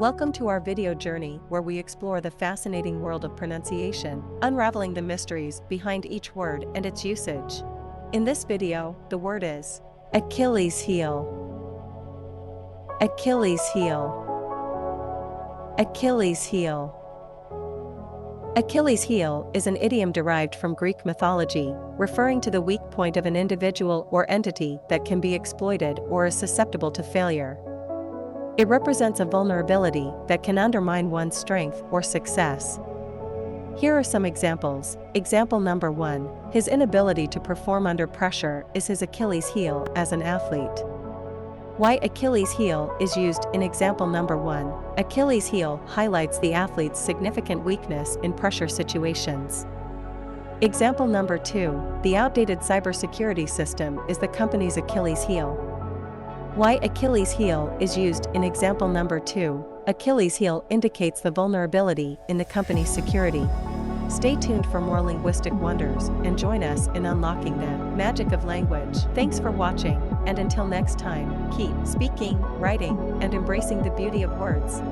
Welcome to our video journey where we explore the fascinating world of pronunciation, unraveling the mysteries behind each word and its usage. In this video, the word is Achilles heel. Achilles heel. Achilles heel. Achilles heel is an idiom derived from Greek mythology, referring to the weak point of an individual or entity that can be exploited or is susceptible to failure. It represents a vulnerability that can undermine one's strength or success. Here are some examples. Example number 1. His inability to perform under pressure is his Achilles heel as an athlete. Why Achilles heel is used in example number 1. Achilles heel highlights the athlete's significant weakness in pressure situations. Example number 2. The outdated cybersecurity system is the company's Achilles heel. Why Achilles heel is used in example number 2. Achilles heel indicates the vulnerability in the company's security. Stay tuned for more linguistic wonders and join us in unlocking the magic of language. Thanks for watching, and until next time, keep speaking, writing, and embracing the beauty of words.